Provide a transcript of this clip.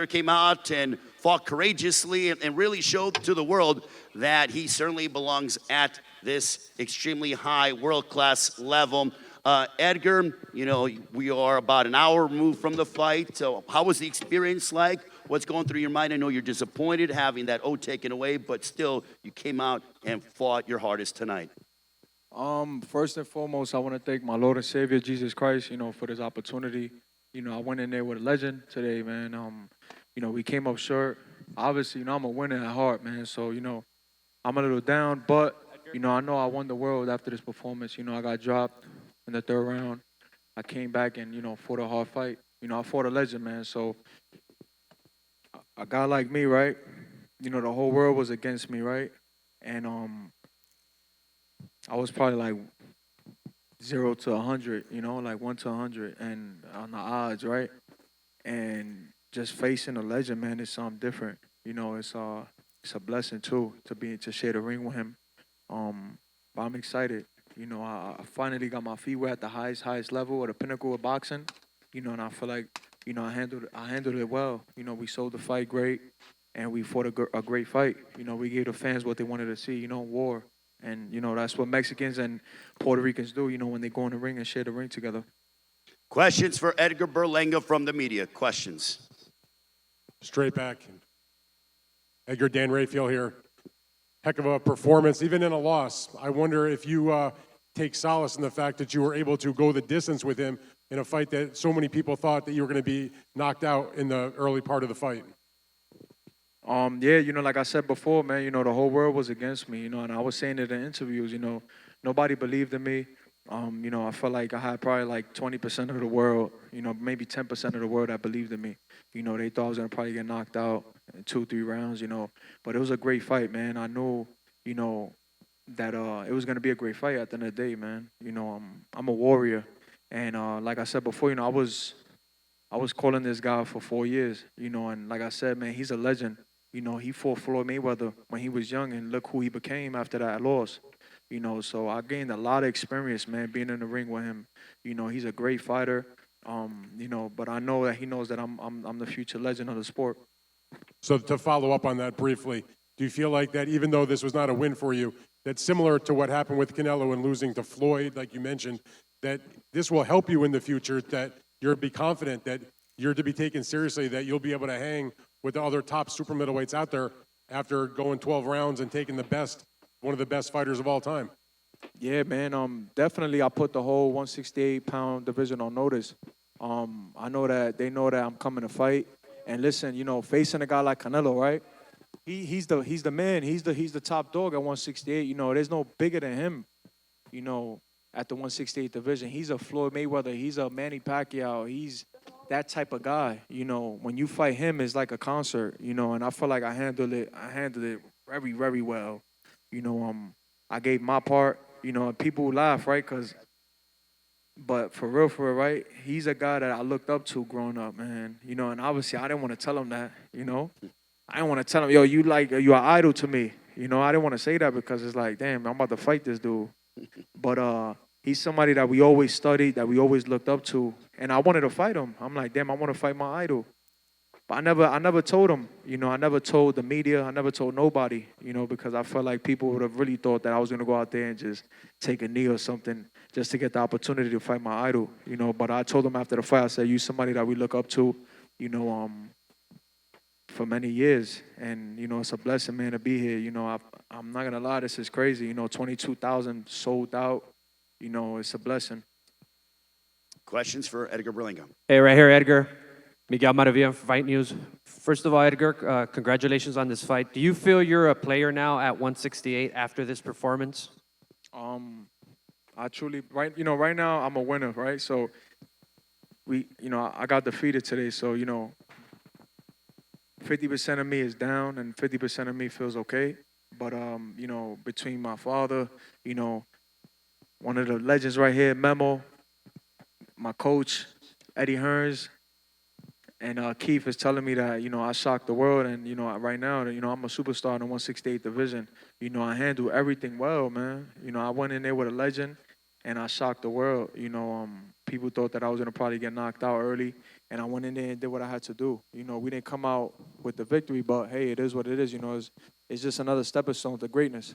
Edgar came out and fought courageously and really showed to the world that he certainly belongs at this extremely high world-class level. Edgar, you know, we are about an hour removed from the fight. So how was the experience like? What's going through your mind? I know you're disappointed having that O taken away, but still, you came out and fought your hardest tonight. First and foremost, I want to thank my Lord and Savior, Jesus Christ, for this opportunity. I went in there with a legend today, man. We came up short. Obviously, I'm a winner at heart, man. So, I'm a little down, but, I know I won the world after this performance. I got dropped in the third round. I came back and, fought a hard fight. I fought a legend, man. So, a guy like me, right? The whole world was against me, right? And, I was probably like 0 to 100, like 1 to 100, and on the odds, right? And just facing a legend, man, is something different. It's a blessing too to share the ring with him. But I'm excited. I finally got my feet wet at the highest level, at the pinnacle of boxing. And I feel like I handled it well. We sold the fight great, and we fought a great fight. We gave the fans what they wanted to see. War. And, that's what Mexicans and Puerto Ricans do, when they go in the ring and share the ring together. Questions for Edgar Berlanga from the media. Questions? Straight back. Edgar, Dan Rafael here. Heck of a performance, even in a loss. I wonder if you take solace in the fact that you were able to go the distance with him in a fight that so many people thought that you were going to be knocked out in the early part of the fight. Yeah, like I said before, man, the whole world was against me, and I was saying it in interviews, nobody believed in me. I felt like I had probably like 20% of the world, maybe 10% of the world that believed in me. They thought I was going to probably get knocked out in 2-3 rounds, but it was a great fight, man. I knew, that it was going to be a great fight at the end of the day, man. I'm a warrior, and like I said before, I was calling this guy for 4 years, and like I said, man, he's a legend. He fought Floyd Mayweather when he was young, and look who he became after that loss. So I gained a lot of experience, man, being in the ring with him. He's a great fighter, but I know that he knows that I'm the future legend of the sport. So to follow up on that briefly, do you feel like that even though this was not a win for you, that similar to what happened with Canelo and losing to Floyd, like you mentioned, that this will help you in the future, that you'll be confident that you're to be taken seriously, that you'll be able to hang with the other top super middleweights out there after going 12 rounds and taking one of the best fighters of all time? Yeah, man. Definitely, I put the whole 168-pound division on notice. I know that they know that I'm coming to fight. And listen, facing a guy like Canelo, right? He's the man. He's the top dog at 168. There's no bigger than him. At the 168 division, he's a Floyd Mayweather. He's a Manny Pacquiao. He's that type of guy. When you fight him, it's like a concert. And I feel like I handled it very, very well. I gave my part. People laugh, right? But for real, right? He's a guy that I looked up to growing up, man. And obviously I didn't want to tell him that. I didn't want to tell him, yo, you're an idol to me. I didn't want to say that because it's like, damn, I'm about to fight this dude. But he's somebody that we always studied, that we always looked up to, and I wanted to fight him. I'm like, damn, I want to fight my idol. But I never told him. I never told the media. I never told nobody. Because I felt like people would have really thought that I was gonna go out there and just take a knee or something just to get the opportunity to fight my idol. But I told him after the fight, I said, you somebody that we look up to. For many years, and it's a blessing, man, to be here. I'm not gonna lie, this is crazy. 22,000 sold out. It's a blessing. Questions for Edgar Berlanga. Hey, right here, Edgar. Miguel Maravilla, Fight News. First of all, Edgar, congratulations on this fight. Do you feel you're a player now at 168 after this performance? I truly, right now I'm a winner, right? So I got defeated today, so 50% of me is down and 50% of me feels okay. But, between my father, one of the legends right here, Memo, my coach, Eddie Hearns, and Keith is telling me that, I shocked the world. And, right now, I'm a superstar in the 168 division. I handle everything well, man. I went in there with a legend and I shocked the world. people thought that I was gonna probably get knocked out early, and I went in there and did what I had to do. You know, we didn't come out with the victory, but hey, it is what it is. You know, it's just another stepping stone to greatness.